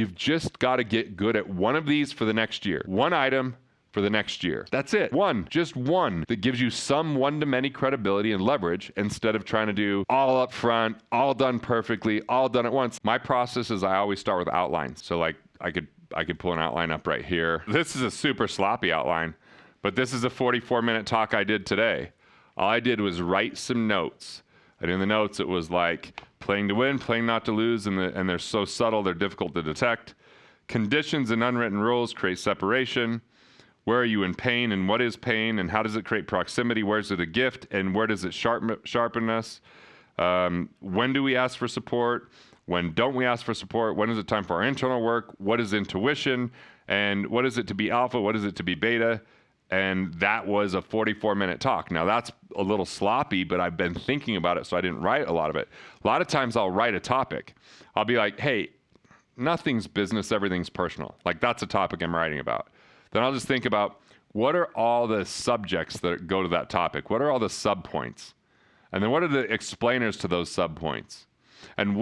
You've just got to get good at one of these for the next year. One item for the next year. That's it. One, just one that gives you some one-to-many credibility and leverage instead of trying to do all up front, all done perfectly, all done at once. My process is I always start with outlines. So like I could pull an outline up right here. This is a super sloppy outline, but this is a 44-minute talk I did today. All I did was write some notes. And in the notes, it was like playing to win, playing not to lose, and they're so subtle, they're difficult to detect. Conditions and unwritten rules create separation. Where are you in pain, and what is pain, and how does it create proximity? Where is it a gift, and where does it sharpen us? When do we ask for support? When don't we ask for support? When is it time for our internal work? What is intuition? And what is it to be alpha? What is it to be beta? And that was a 44-minute talk. Now, that's a little sloppy, but I've been thinking about it, so I didn't write a lot of it. A lot of times I'll write a topic. I'll be like, hey, nothing's business, everything's personal. Like, that's a topic I'm writing about. Then I'll just think about what are all the subjects that go to that topic? What are all the subpoints? And then what are the explainers to those subpoints? And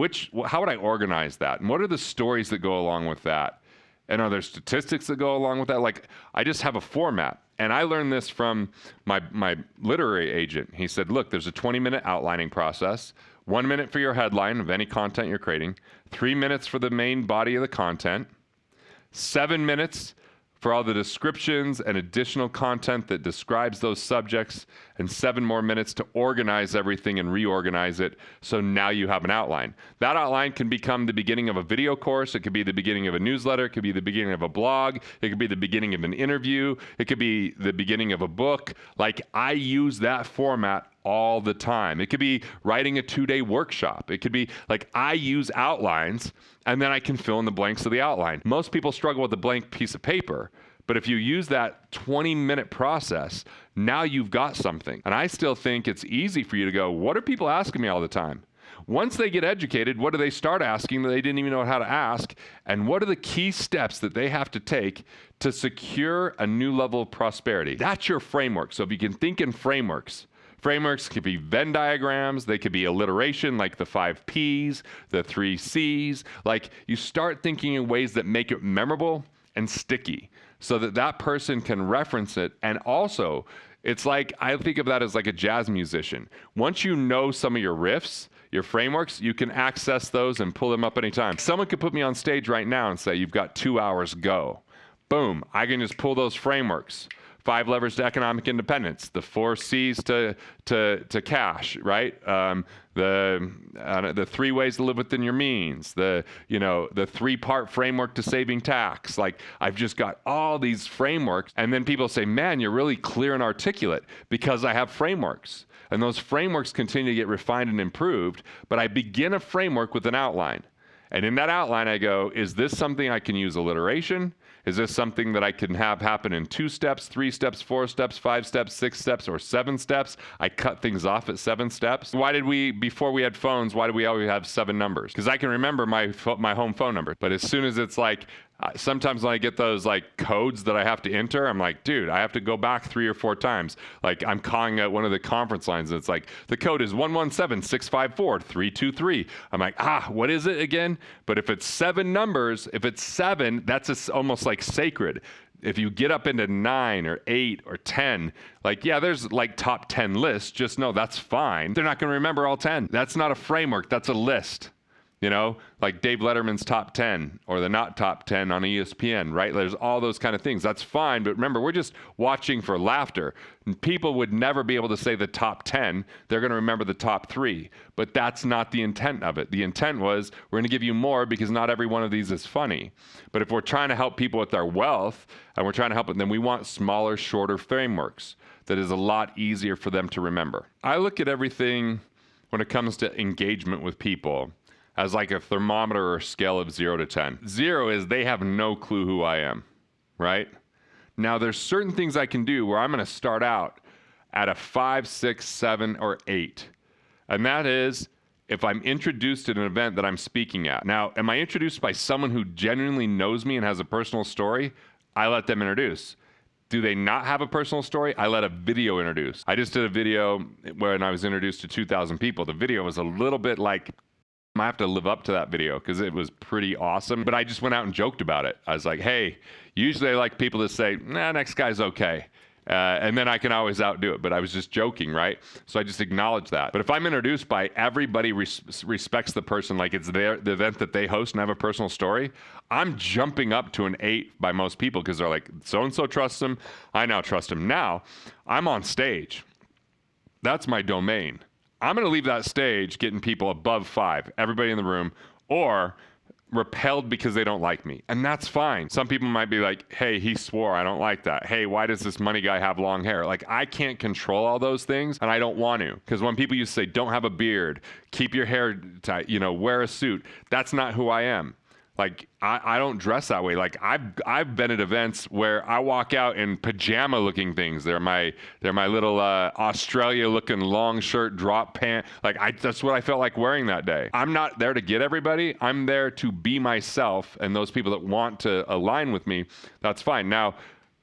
how would I organize that? And what are the stories that go along with that? And are there statistics that go along with that? Like, I just have a format. And I learned this from my literary agent. He said, look, there's a 20-minute outlining process, 1 minute for your headline of any content you're creating, 3 minutes for the main body of the content, 7 minutes for all the descriptions and additional content that describes those subjects, and 7 more minutes to organize everything and reorganize it, so now you have an outline. That outline can become the beginning of a video course, it could be the beginning of a newsletter, it could be the beginning of a blog, it could be the beginning of an interview, it could be the beginning of a book. Like, I use that format all the time. It could be writing a 2-day workshop. It could be like, I use outlines, and then I can fill in the blanks of the outline. Most people struggle with a blank piece of paper, but if you use that 20-minute process, now you've got something. And I still think it's easy for you to go, what are people asking me all the time? Once they get educated, what do they start asking that they didn't even know how to ask? And what are the key steps that they have to take to secure a new level of prosperity? That's your framework. So if you can think in frameworks, frameworks could be Venn diagrams, they could be alliteration like the 5 Ps, the 3 Cs. Like, you start thinking in ways that make it memorable and sticky so that that person can reference it. And also, it's like, I think of that as like a jazz musician. Once you know some of your riffs, your frameworks, you can access those and pull them up anytime. Someone could put me on stage right now and say, you've got 2 hours, go. Boom, I can just pull those frameworks. 5 levers to economic independence, the 4 C's to cash, right? The 3 ways to live within your means, the 3-part framework to saving tax. Like, I've just got all these frameworks, and then people say, man, you're really clear and articulate, because I have frameworks. And those frameworks continue to get refined and improved, but I begin a framework with an outline. And in that outline, I go, is this something I can use alliteration? Is this something that I can have happen in 2 steps, 3 steps, 4 steps, 5 steps, 6 steps, or 7 steps? I cut things off at 7 steps. Before we had phones, why did we always have 7 numbers? Because I can remember my home phone number. But as soon as it's like, sometimes when I get those like codes that I have to enter, I'm like, dude, I have to go back 3 or 4 times. Like, I'm calling out one of the conference lines, and it's like, the code is 117-654-323. I'm like, what is it again? But if it's 7 numbers, if it's 7, that's almost like sacred. If you get up into 9 or 8 or 10, like, yeah, there's like top 10 lists. Just know that's fine. They're not going to remember all 10. That's not a framework. That's a list. You know, like Dave Letterman's top 10 or the not top 10 on ESPN, right? There's all those kind of things. That's fine. But remember, we're just watching for laughter. And people would never be able to say the top 10. They're going to remember the top 3. But that's not the intent of it. The intent was, we're going to give you more because not every one of these is funny. But if we're trying to help people with their wealth and we're trying to help them, then we want smaller, shorter frameworks that is a lot easier for them to remember. I look at everything when it comes to engagement with people as like a thermometer or scale of 0 to 10. 0 is they have no clue who I am, right? Now, there's certain things I can do where I'm going to start out at a 5, 6, 7, or 8. And that is if I'm introduced at an event that I'm speaking at. Now, am I introduced by someone who genuinely knows me and has a personal story? I let them introduce. Do they not have a personal story? I let a video introduce. I just did a video when I was introduced to 2,000 people. The video was a little bit like I have to live up to that video because it was pretty awesome. But I just went out and joked about it. I was like, hey, usually I like people to say, nah, next guy's okay. And then I can always outdo it. But I was just joking, right? So I just acknowledge that. But if I'm introduced by everybody respects the person like it's the event that they host and have a personal story, I'm jumping up to an 8 by most people because they're like, so-and-so trusts him. I now trust him. Now, I'm on stage. That's my domain. I'm going to leave that stage getting people above 5, everybody in the room, or repelled because they don't like me. And that's fine. Some people might be like, hey, he swore, I don't like that. Hey, why does this money guy have long hair? Like, I can't control all those things, and I don't want to. Because when people used to say, don't have a beard, keep your hair tight, wear a suit, that's not who I am. Like, I don't dress that way. Like, I've been at events where I walk out in pajama-looking things. They're my little Australia-looking long shirt, drop pant. Like, that's what I felt like wearing that day. I'm not there to get everybody. I'm there to be myself, and those people that want to align with me, that's fine. Now,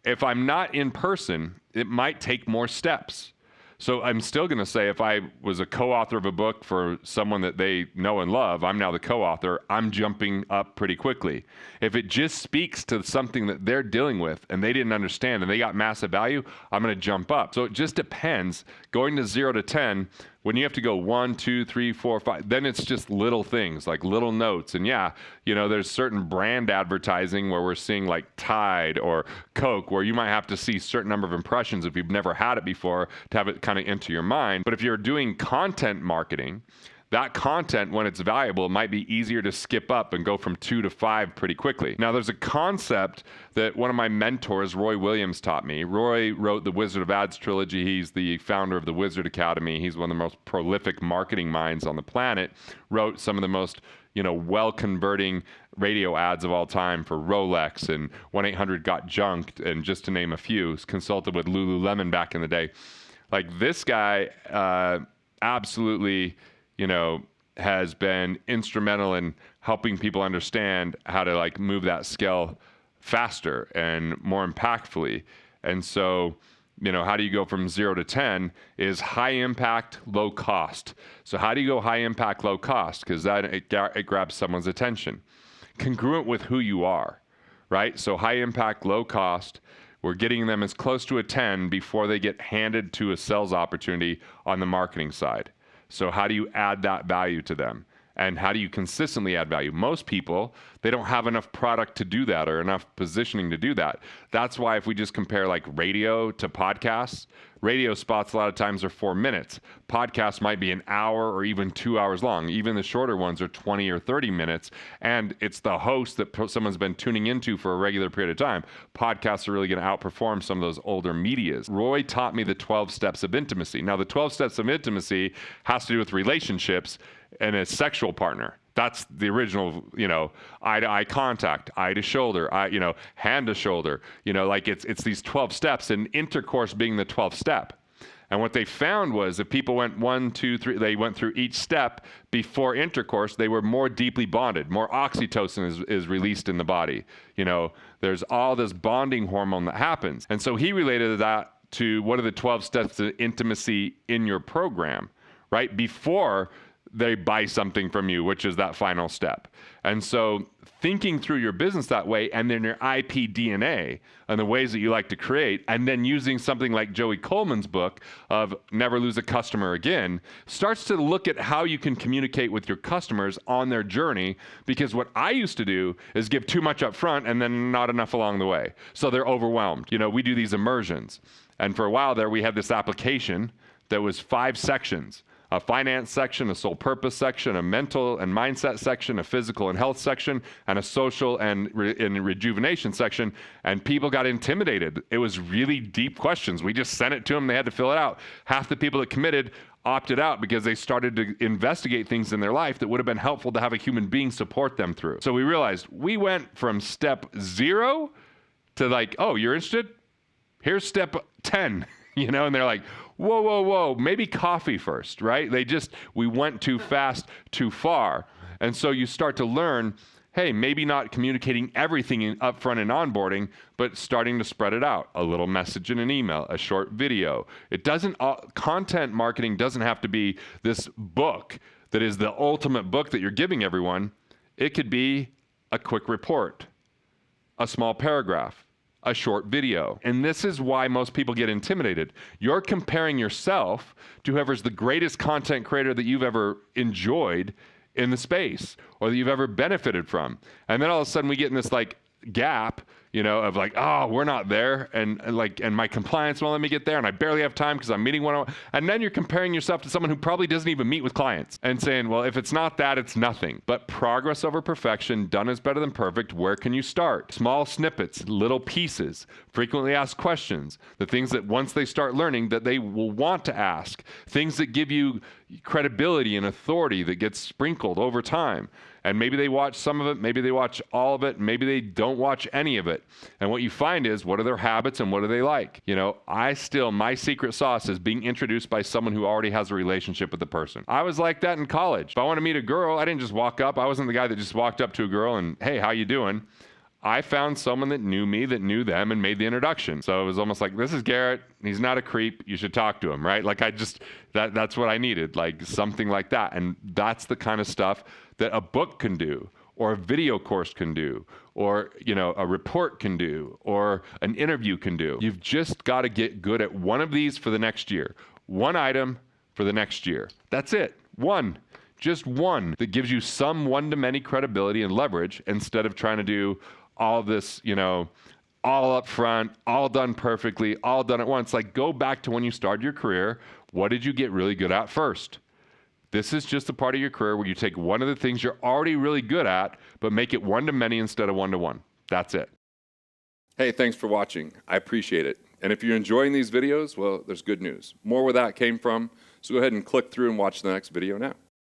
if I'm not in person, it might take more steps. So I'm still going to say if I was a co-author of a book for someone that they know and love, I'm now the co-author, I'm jumping up pretty quickly. If it just speaks to something that they're dealing with and they didn't understand and they got massive value, I'm going to jump up. So it just depends. Going to 0 to 10, when you have to go 1, 2, 3, 4, 5, then it's just little things like little notes. And yeah, there's certain brand advertising where we're seeing like Tide or Coke, where you might have to see a certain number of impressions if you've never had it before to have it kind of into your mind. But if you're doing content marketing, that content, when it's valuable, it might be easier to skip up and go from 2 to 5 pretty quickly. Now, there's a concept that one of my mentors, Roy Williams, taught me. Roy wrote the Wizard of Ads trilogy. He's the founder of the Wizard Academy. He's one of the most prolific marketing minds on the planet. Wrote some of the most well-converting radio ads of all time for Rolex and 1-800-GOT-JUNKED, and just to name a few. Consulted with Lululemon back in the day. Like, this guy absolutely has been instrumental in helping people understand how to like move that scale faster and more impactfully. And so, how do you go from 0 to 10 is high impact, low cost. So how do you go high impact, low cost? Because that it grabs someone's attention. Congruent with who you are, right? So high impact, low cost. We're getting them as close to a 10 before they get handed to a sales opportunity on the marketing side. So how do you add that value to them? And how do you consistently add value? Most people, they don't have enough product to do that or enough positioning to do that. That's why if we just compare like radio to podcasts, radio spots a lot of times are 4 minutes. Podcasts might be an hour or even 2 hours long. Even the shorter ones are 20 or 30 minutes. And it's the host that someone's been tuning into for a regular period of time. Podcasts are really going to outperform some of those older medias. Roy taught me the 12 steps of intimacy. Now, the 12 steps of intimacy has to do with relationships and a sexual partner. That's the original, eye to eye contact, eye to shoulder, hand to shoulder, like it's these 12 steps, and intercourse being the 12th step. And what they found was if people went 1, 2, 3, they went through each step before intercourse, they were more deeply bonded. More oxytocin is released in the body. There's all this bonding hormone that happens. And so he related that to what are the 12 steps to intimacy in your program, right? Before they buy something from you, which is that final step. And so thinking through your business that way, and then your IP DNA and the ways that you like to create, and then using something like Joey Coleman's book of Never Lose a Customer Again, starts to look at how you can communicate with your customers on their journey. Because what I used to do is give too much up front and then not enough along the way. So they're overwhelmed. We do these immersions. And for a while there, we had this application that was 5 sections. A finance section, a soul purpose section, a mental and mindset section, a physical and health section, and a social and rejuvenation section. And people got intimidated. It was really deep questions. We just sent it to them. They had to fill it out. Half the people that committed opted out because they started to investigate things in their life that would have been helpful to have a human being support them through. So we realized we went from step 0 to like, oh, you're interested? Here's step 10, and they're like, whoa, maybe coffee first, right? We went too fast, too far. And so you start to learn, hey, maybe not communicating everything up front in onboarding, but starting to spread it out. A little message in an email, a short video. Content marketing doesn't have to be this book that is the ultimate book that you're giving everyone. It could be a quick report, a small paragraph, a short video. And this is why most people get intimidated. You're comparing yourself to whoever's the greatest content creator that you've ever enjoyed in the space or that you've ever benefited from. And then all of a sudden we get in this like gap, you know, of like, oh, we're not there. And my compliance won't let me get there. And I barely have time because I'm meeting one-on-one. And then you're comparing yourself to someone who probably doesn't even meet with clients and saying, well, if it's not that, it's nothing. But progress over perfection, done is better than perfect. Where can you start? Small snippets, little pieces, frequently asked questions, the things that once they start learning that they will want to ask, things that give you credibility and authority that gets sprinkled over time. And maybe they watch some of it, maybe they watch all of it, maybe they don't watch any of it. And what you find is, what are their habits and what do they like? You know, my secret sauce is being introduced by someone who already has a relationship with the person. I was like that in college. If I want to meet a girl, I didn't just walk up. I wasn't the guy that just walked up to a girl and, hey, how you doing? I found someone that knew me, that knew them, and made the introduction. So it was almost like, this is Garrett. He's not a creep. You should talk to him, right? Like that's what I needed, like something like that. And that's the kind of stuff that a book can do, or a video course can do, or, you know, a report can do, or an interview can do. You've just got to get good at one of these for the next year. One item for the next year. That's it. One. Just one that gives you some one-to-many credibility and leverage instead of trying to do all this, you know, all up front, all done perfectly, all done at once. Like, go back to when you started your career. What did you get really good at first? This is just a part of your career where you take one of the things you're already really good at, but make it one-to-many instead of one-to-one. That's it. Hey, thanks for watching. I appreciate it. And if you're enjoying these videos, well, there's good news. More where that came from. So go ahead and click through and watch the next video now.